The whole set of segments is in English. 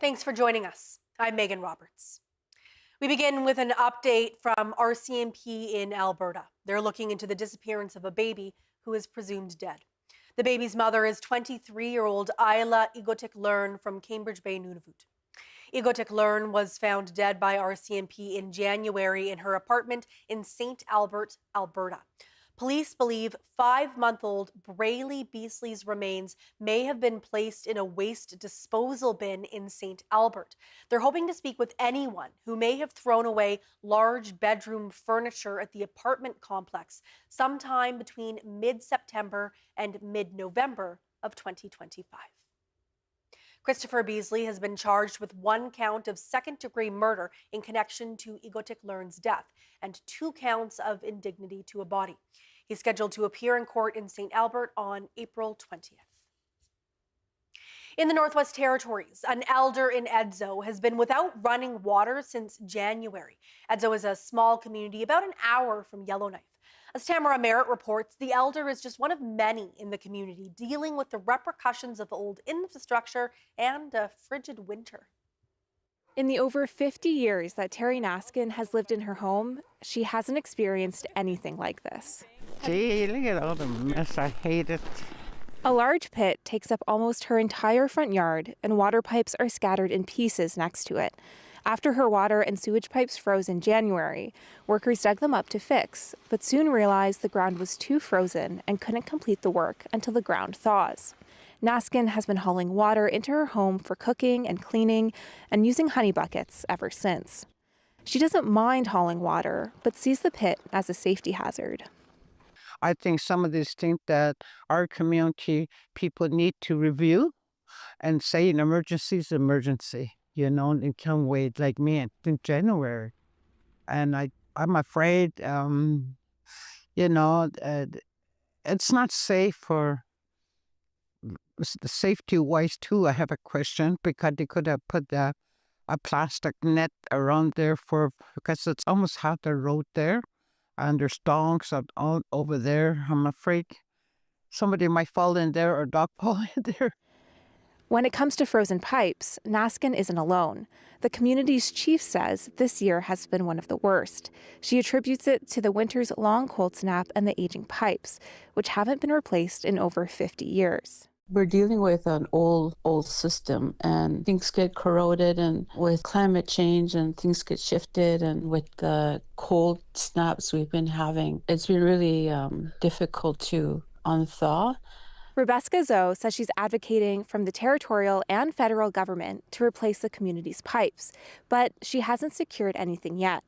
Thanks for joining us. I'm Megan Roberts. We begin with an update from RCMP in Alberta. They're looking into the disappearance of a baby who is presumed dead. The baby's mother is 23-year-old Isla Igotik-Learn from Cambridge Bay, Nunavut. Igotik-Learn was found dead by RCMP in January in her apartment in St. Albert, Alberta. Police believe 5-month-old Braylee Beasley's remains may have been placed in a waste disposal bin in St. Albert. They're hoping to speak with anyone who may have thrown away large bedroom furniture at the apartment complex sometime between mid-September and mid-November of 2025. Christopher Beasley has been charged with 1 count of second-degree murder in connection to Igotik-Learn's death and 2 counts of indignity to a body. He's scheduled to appear in court in St. Albert on April 20th. In the Northwest Territories, an elder in Edzo has been without running water since January. Edzo is a small community about an hour from Yellowknife. As Tamara Merritt reports, the elder is just one of many in the community dealing with the repercussions of old infrastructure and a frigid winter. In the over 50 years that Terry Naskin has lived in her home, she hasn't experienced anything like this. Gee, look at all the mess. I hate it. A large pit takes up almost her entire front yard, and water pipes are scattered in pieces next to it. After her water and sewage pipes froze in January, workers dug them up to fix, but soon realized the ground was too frozen and couldn't complete the work until the ground thaws. Naskin has been hauling water into her home for cooking and cleaning and using honey buckets ever since. She doesn't mind hauling water, but sees the pit as a safety hazard. I think some of these things that our community people need to review and say an emergency is emergency, and can't wait like me in January. And I'm afraid, it's not safe for the safety wise too. I have a question because they could have put a plastic net around there because it's almost half the road there. And there's donks all over there. I'm afraid somebody might fall in there or dog fall in there. When it comes to frozen pipes, Naskin isn't alone. The community's chief says this year has been one of the worst. She attributes it to the winter's long cold snap and the aging pipes, which haven't been replaced in over 50 years. We're dealing with an old system, and things get corroded, and with climate change and things get shifted, and with the cold snaps we've been having, it's been really difficult to unthaw. Rebecca Zoe says she's advocating from the territorial and federal government to replace the community's pipes, but she hasn't secured anything yet.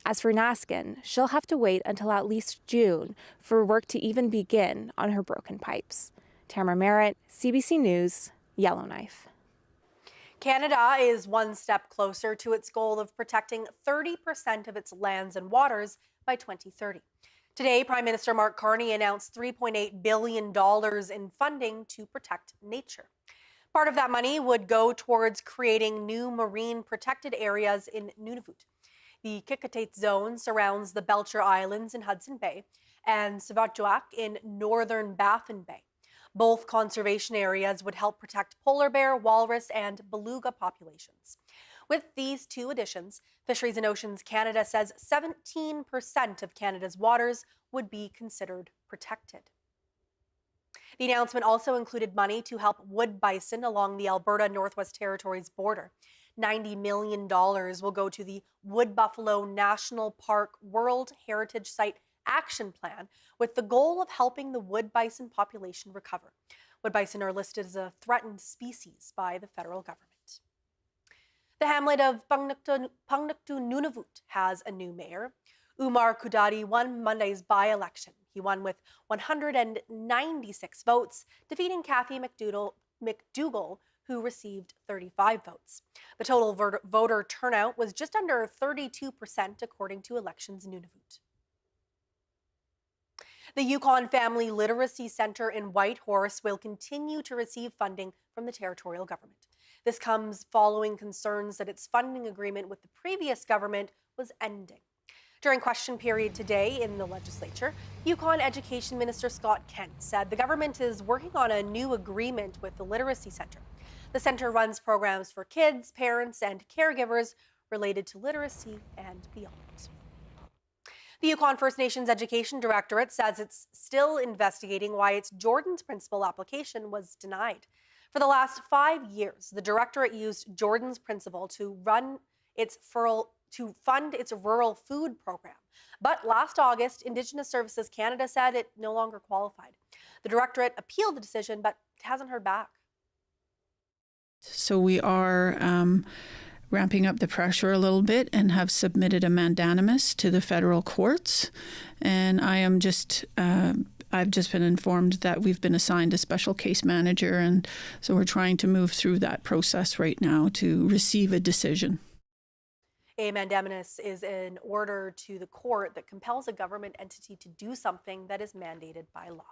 As for Naskin, she'll have to wait until at least June for work to even begin on her broken pipes. Tamara Merritt, CBC News, Yellowknife. Canada is one step closer to its goal of protecting 30% of its lands and waters by 2030. Today, Prime Minister Mark Carney announced $3.8 billion in funding to protect nature. Part of that money would go towards creating new marine protected areas in Nunavut. The Kikateit Zone surrounds the Belcher Islands in Hudson Bay and Savatuak in northern Baffin Bay. Both conservation areas would help protect polar bear, walrus, and beluga populations. With these 2 additions, Fisheries and Oceans Canada says 17% of Canada's waters would be considered protected. The announcement also included money to help wood bison along the Alberta-Northwest Territories border. $90 million will go to the Wood Buffalo National Park World Heritage Site Action Plan with the goal of helping the wood bison population recover. Wood bison are listed as a threatened species by the federal government. The hamlet of Pangnaktu Nunavut has a new mayor. Umar Kudati won Monday's by-election. He won with 196 votes, defeating Kathy McDougall, who received 35 votes. The total voter turnout was just under 32%, according to Elections Nunavut. The Yukon Family Literacy Center in Whitehorse will continue to receive funding from the territorial government. This comes following concerns that its funding agreement with the previous government was ending. During question period today in the legislature, Yukon Education Minister Scott Kent said the government is working on a new agreement with the Literacy Center. The center runs programs for kids, parents, and caregivers related to literacy and beyond. The Yukon First Nations Education Directorate says it's still investigating why its Jordan's Principle application was denied. For the last 5 years, the Directorate used Jordan's Principle to fund its rural food program. But last August, Indigenous Services Canada said it no longer qualified. The Directorate appealed the decision, but hasn't heard back. So we are ramping up the pressure a little bit and have submitted a mandamus to the federal courts. And I've just been informed that we've been assigned a special case manager. And so we're trying to move through that process right now to receive a decision. A mandamus is an order to the court that compels a government entity to do something that is mandated by law.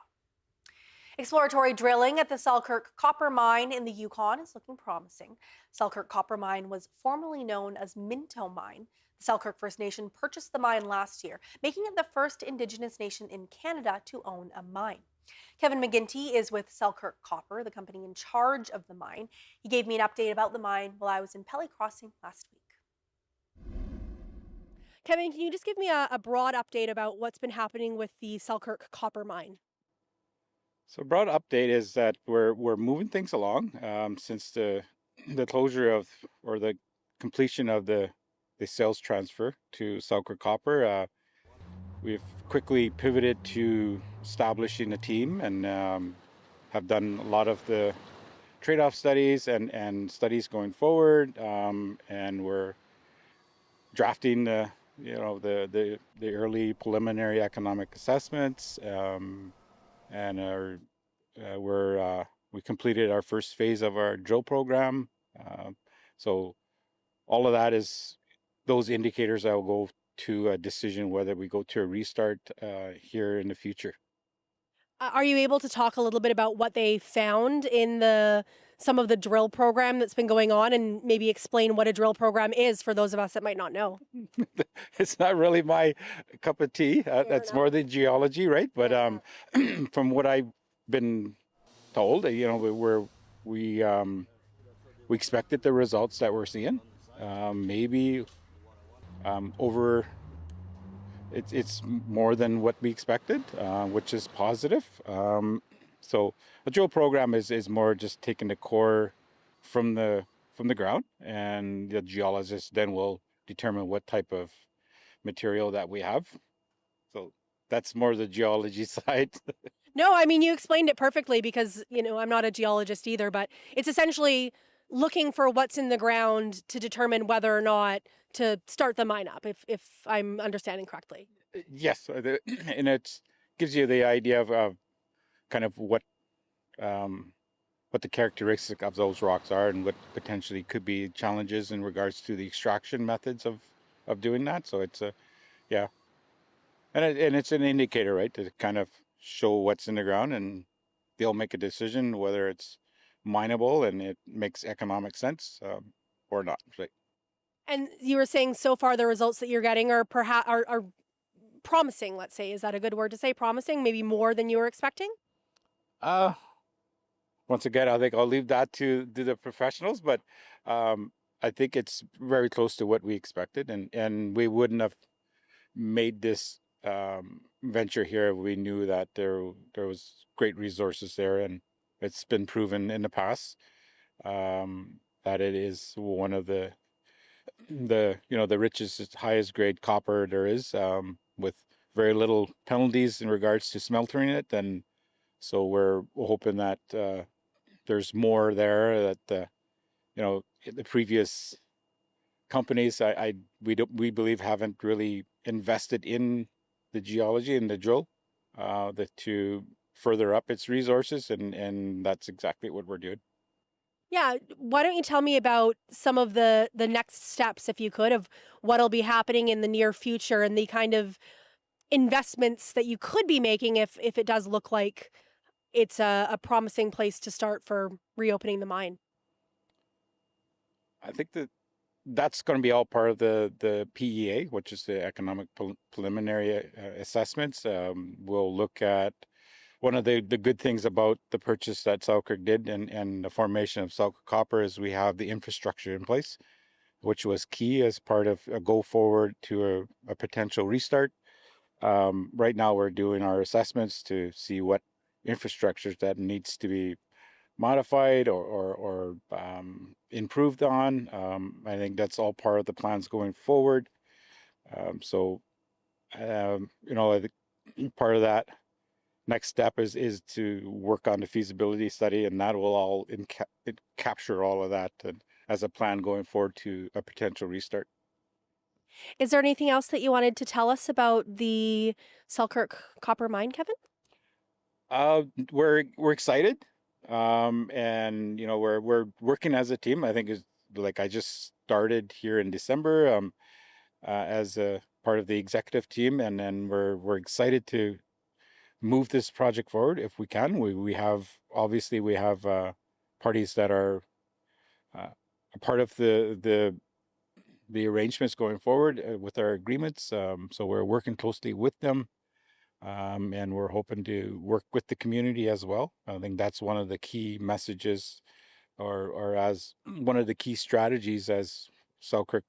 Exploratory drilling at the Selkirk copper mine in the Yukon is looking promising. Selkirk copper mine was formerly known as Minto Mine. The Selkirk First Nation purchased the mine last year, making it the first Indigenous nation in Canada to own a mine. Kevin McGinty is with Selkirk Copper, the company in charge of the mine. He gave me an update about the mine while I was in Pelly Crossing last week. Kevin, can you just give me a broad update about what's been happening with the Selkirk copper mine? So broad update is that we're moving things along since the closure of or the completion of the sales transfer to Selkirk Copper. We've quickly pivoted to establishing a team and have done a lot of the trade-off studies and studies going forward, and we're drafting the early preliminary economic assessments. And we completed our first phase of our drill program. So all of that is those indicators that will go to a decision whether we go to a restart here in the future. Are you able to talk a little bit about what they found in some of the drill program that's been going on, and maybe explain what a drill program is for those of us that might not know? It's not really my cup of tea. That's more the geology, right? But from what I've been told, we expected the results that we're seeing. Maybe over. It's more than what we expected, which is positive. So the drill program is more just taking the core from the ground, and the geologist then will determine what type of material that we have. So that's more the geology side. No, I mean, you explained it perfectly because, I'm not a geologist either, but it's essentially looking for what's in the ground to determine whether or not to start the mine up, if I'm understanding correctly. Yes, and it gives you the idea of kind of what the characteristics of those rocks are and what potentially could be challenges in regards to the extraction methods of doing that. So it's and it's an indicator, right, to kind of show what's in the ground, and they'll make a decision whether it's mineable and it makes economic sense or not. Right. And you were saying so far the results that you're getting are perhaps are promising. Let's say, is that a good word to say? Promising, maybe more than you were expecting. Once again, I think I'll leave that to the professionals, but I think it's very close to what we expected, and we wouldn't have made this venture here if we knew that there was great resources there, and it's been proven in the past that it is one of the richest, highest grade copper there is, with very little penalties in regards to smelting it, and so we're hoping that there's more there, that the previous companies we believe haven't really invested in the geology and the drill to further up its resources, and that's exactly what we're doing. Yeah, why don't you tell me about some of the next steps, if you could, of what'll be happening in the near future and the kind of investments that you could be making if it does look like it's a promising place to start for reopening the mine. I think that's going to be all part of the PEA, which is the economic preliminary assessments. We'll look at one of the good things about the purchase that Selkirk did and the formation of Selkirk Copper is we have the infrastructure in place, which was key as part of a go forward to a potential restart. Right now, we're doing our assessments to see what infrastructure that needs to be modified or improved on. I think that's all part of the plans going forward. I think part of that next step is to work on the feasibility study, and that will all capture all of that as a plan going forward to a potential restart. Is there anything else that you wanted to tell us about the Selkirk copper mine, Kevin? We're excited, and we're working as a team. I think is like I just started here in December as a part of the executive team, and then we're excited to move this project forward if we can. We have parties that are a part of the arrangements going forward with our agreements. So we're working closely with them, and we're hoping to work with the community as well. I think that's one of the key messages, or as one of the key strategies as Selkirk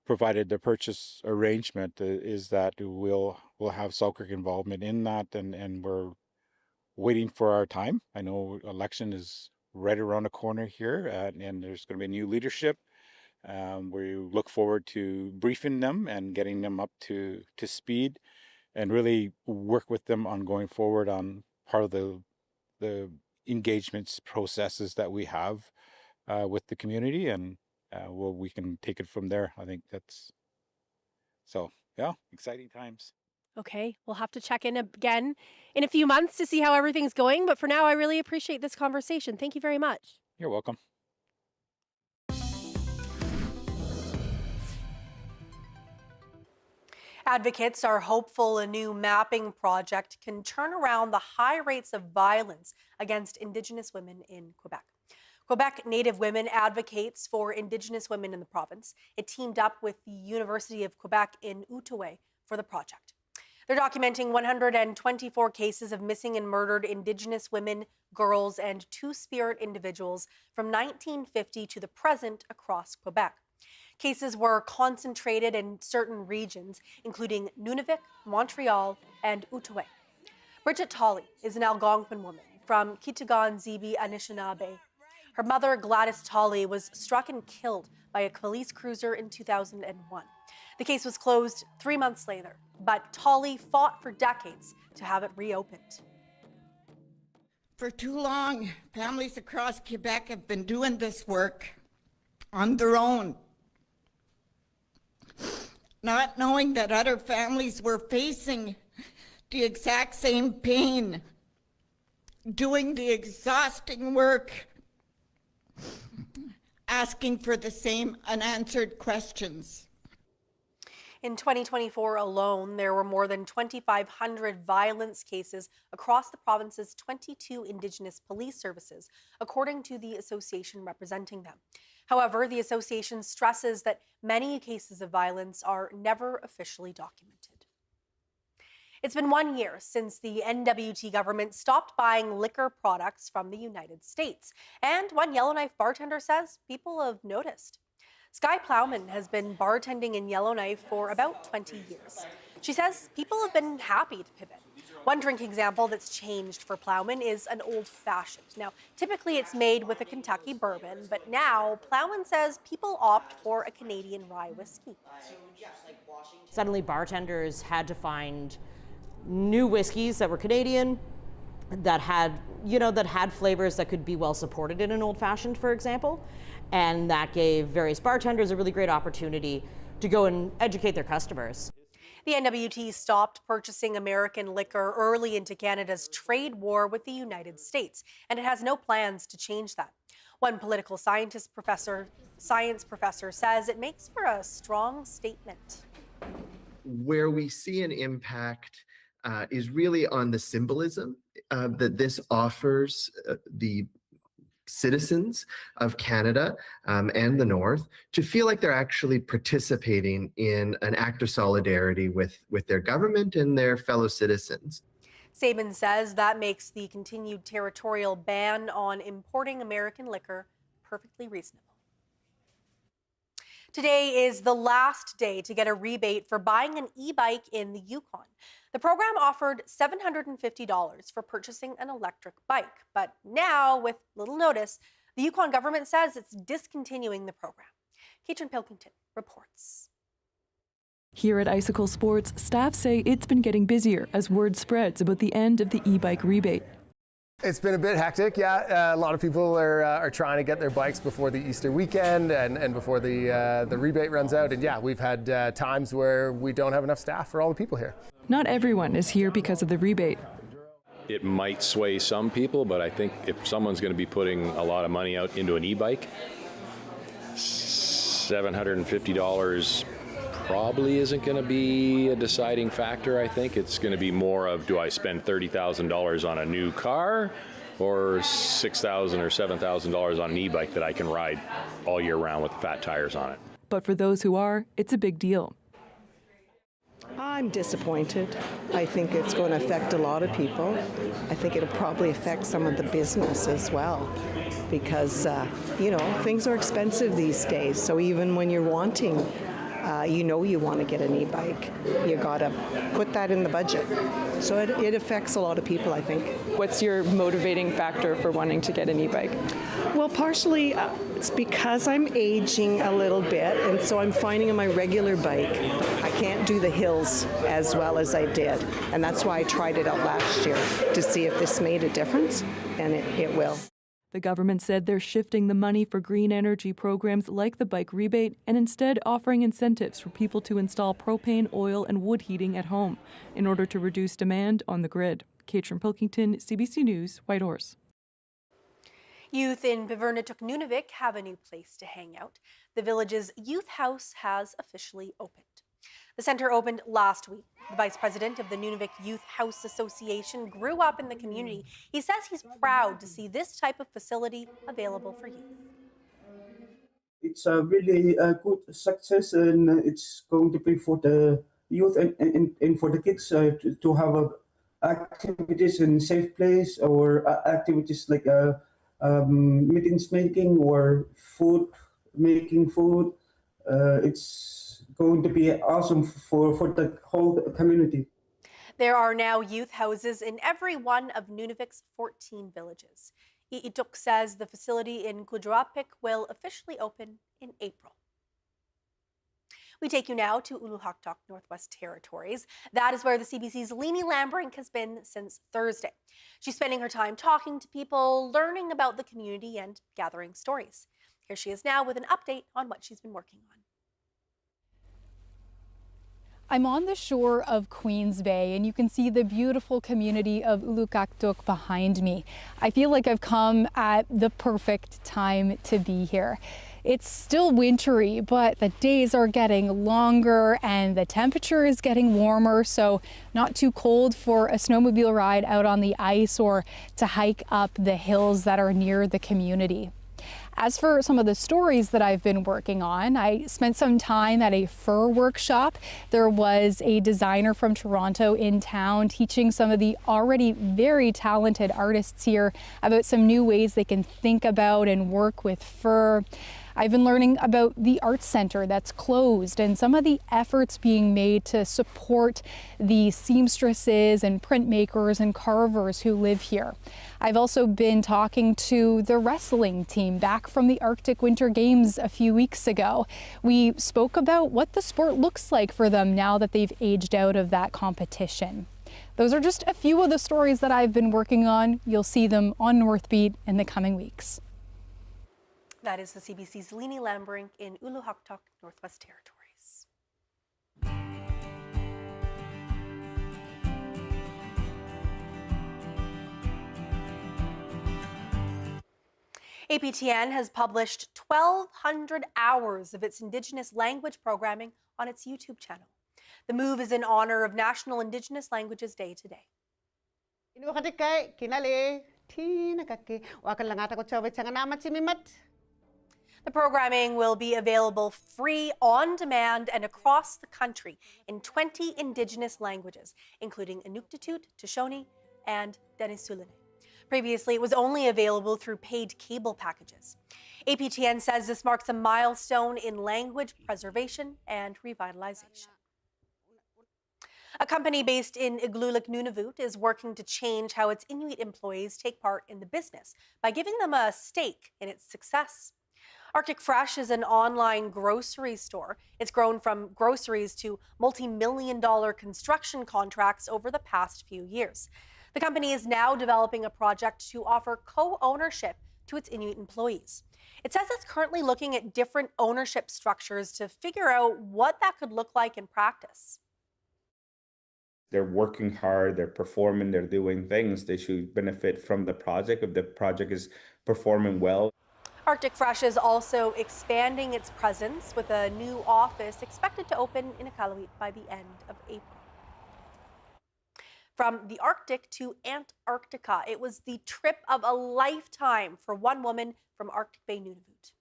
provided the purchase arrangement is that we'll have Selkirk involvement in that, and we're waiting for our time. I know election is right around the corner here, and there's going to be new leadership. We look forward to briefing them and getting them up to speed, and really work with them on going forward on part of the engagements processes that we have with the community, and we can take it from there. I think that's exciting times. Okay, we'll have to check in again in a few months to see how everything's going. But for now, I really appreciate this conversation. Thank you very much. You're welcome. Advocates are hopeful a new mapping project can turn around the high rates of violence against Indigenous women in Quebec. Quebec Native Women advocates for Indigenous women in the province. It teamed up with the University of Quebec in Outaouais for the project. They're documenting 124 cases of missing and murdered Indigenous women, girls, and two-spirit individuals from 1950 to the present across Quebec. Cases were concentrated in certain regions, including Nunavik, Montreal, and Outaouais. Bridget Tolley is an Algonquin woman from Kitugan-Zibi, Anishinaabe. Her mother, Gladys Tolley, was struck and killed by a police cruiser in 2001. The case was closed 3 months later, but Tolley fought for decades to have it reopened. For too long, families across Quebec have been doing this work on their own, not knowing that other families were facing the exact same pain, doing the exhausting work, asking for the same unanswered questions. In 2024 alone, there were more than 2,500 violence cases across the province's 22 Indigenous police services, according to the association representing them. However, the association stresses that many cases of violence are never officially documented. It's been 1 year since the NWT government stopped buying liquor products from the United States. And one Yellowknife bartender says people have noticed. Sky Plowman has been bartending in Yellowknife for about 20 years. She says people have been happy to pivot. One drink example that's changed for Plowman is an old-fashioned. Now, typically it's made with a Kentucky bourbon, but now Plowman says people opt for a Canadian rye whiskey. Suddenly bartenders had to find new whiskeys that were Canadian, that had flavors that could be well supported in an old-fashioned, for example. And that gave various bartenders a really great opportunity to go and educate their customers. The NWT stopped purchasing American liquor early into Canada's trade war with the United States, and it has no plans to change that. One political science professor says it makes for a strong statement. Where we see an impact is really on the symbolism that this offers the citizens of Canada and the North to feel like they're actually participating in an act of solidarity with their government and their fellow citizens. Saban says that makes the continued territorial ban on importing American liquor perfectly reasonable. Today is the last day to get a rebate for buying an e-bike in the Yukon. The program offered $750 for purchasing an electric bike, but now, with little notice, the Yukon government says it's discontinuing the program. Katrin Pilkington reports. Here at Icicle Sports, staff say it's been getting busier as word spreads about the end of the e-bike rebate. It's been a bit hectic, yeah. A lot of people are trying to get their bikes before the Easter weekend and before the rebate runs out. And yeah, we've had times where we don't have enough staff for all the people here. Not everyone is here because of the rebate. It might sway some people, but I think if someone's going to be putting a lot of money out into an e-bike, $750 probably isn't going to be a deciding factor. I think it's going to be more of, do I spend $30,000 on a new car or $6,000 or $7,000 on an e-bike that I can ride all year round with fat tires on it. But for those who are, it's a big deal. I'm disappointed. I think it's going to affect a lot of people. I think it'll probably affect some of the business as well because, things are expensive these days. So even when you're wanting you want to get an e-bike. You got to put that in the budget. So it affects a lot of people, I think. What's your motivating factor for wanting to get an e-bike? Well, partially it's because I'm aging a little bit, and so I'm finding on my regular bike I can't do the hills as well as I did. And that's why I tried it out last year to see if this made a difference, and it will. The government said they're shifting the money for green energy programs like the bike rebate and instead offering incentives for people to install propane, oil, and wood heating at home in order to reduce demand on the grid. Katrin Pilkington, CBC News, Whitehorse. Youth in Bevernituk Nunavik have a new place to hang out. The village's youth house has officially opened. The center opened last week. The vice president of the Nunavik Youth House Association grew up in the community. He says he's proud to see this type of facility available for youth. It's a really good success, and it's going to be for the youth and for the kids to have activities in safe place or activities like meetings making or making food. It's going to be awesome for the whole community. There are now youth houses in every one of Nunavik's 14 villages. Iituk says the facility in Kudrapik will officially open in April. We take you now to Uluhaktok, Northwest Territories. That is where the CBC's Leni Lambrink has been since Thursday. She's spending her time talking to people, learning about the community, and gathering stories. Here she is now with an update on what she's been working on. I'm on the shore of Queens Bay, and you can see the beautiful community of Uluhaktok behind me. I feel like I've come at the perfect time to be here. It's still wintry, but the days are getting longer and the temperature is getting warmer, so not too cold for a snowmobile ride out on the ice or to hike up the hills that are near the community. As for some of the stories that I've been working on, I spent some time at a fur workshop. There was a designer from Toronto in town teaching some of the already very talented artists here about some new ways they can think about and work with fur. I've been learning about the Arts Center that's closed and some of the efforts being made to support the seamstresses and printmakers and carvers who live here. I've also been talking to the wrestling team back from the Arctic Winter Games a few weeks ago. We spoke about what the sport looks like for them now that they've aged out of that competition. Those are just a few of the stories that I've been working on. You'll see them on Northbeat in the coming weeks. That is the CBC's Leni Lambrink in Uluhaktok, Northwest Territories. APTN has published 1,200 hours of its Indigenous language programming on its YouTube channel. The move is in honor of National Indigenous Languages Day today. The programming will be available free, on demand, and across the country in 20 Indigenous languages, including Inuktitut, Shoshone, and Denisoulene. Previously, it was only available through paid cable packages. APTN says this marks a milestone in language preservation and revitalization. A company based in Igloolik, Nunavut is working to change how its Inuit employees take part in the business by giving them a stake in its success. Arctic Fresh is an online grocery store. It's grown from groceries to multi-million-dollar construction contracts over the past few years. The company is now developing a project to offer co-ownership to its Inuit employees. It says it's currently looking at different ownership structures to figure out what that could look like in practice. They're working hard, they're performing, they're doing things. They should benefit from the project if the project is performing well. Arctic Fresh is also expanding its presence with a new office expected to open in Iqaluit by the end of April. From the Arctic to Antarctica, it was the trip of a lifetime for one woman from Arctic Bay, Nunavut.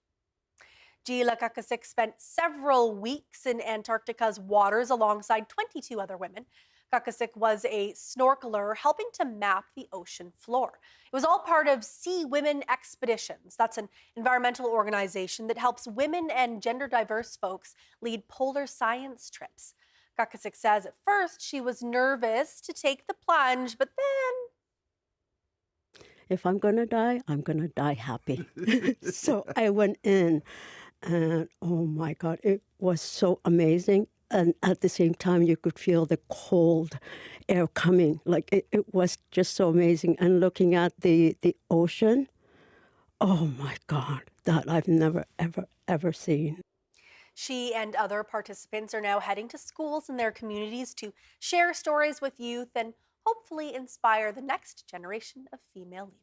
Gila Kakasik spent several weeks in Antarctica's waters alongside 22 other women. Kakasik was a snorkeler helping to map the ocean floor. It was all part of Sea Women Expeditions. That's an environmental organization that helps women and gender diverse folks lead polar science trips. Kakasik says at first she was nervous to take the plunge, but then... If I'm going to die, I'm going to die happy. So I went in and oh my God, it was so amazing. And at the same time, you could feel the cold air coming. Like it was just so amazing. And looking at the ocean, oh my God, that I've never, ever, ever seen. She and other participants are now heading to schools in their communities to share stories with youth and hopefully inspire the next generation of female leaders.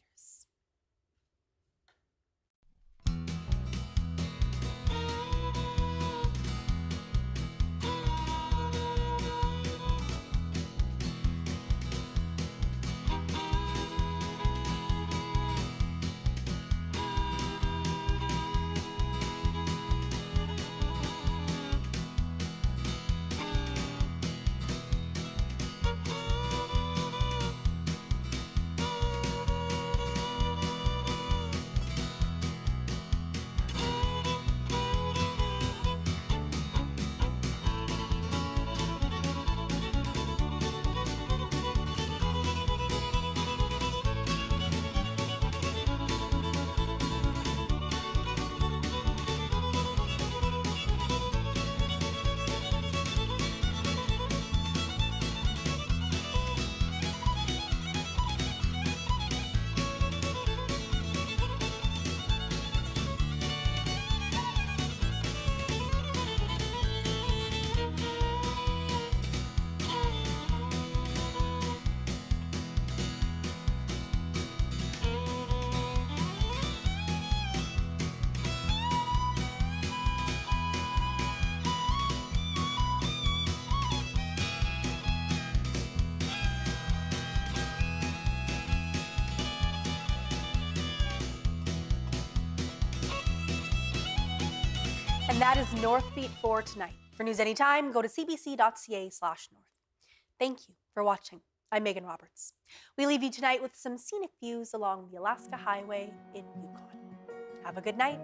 And that is Northbeat for tonight. For news anytime, go to cbc.ca/north. Thank you for watching. I'm Megan Roberts. We leave you tonight with some scenic views along the Alaska Highway in Yukon. Have a good night.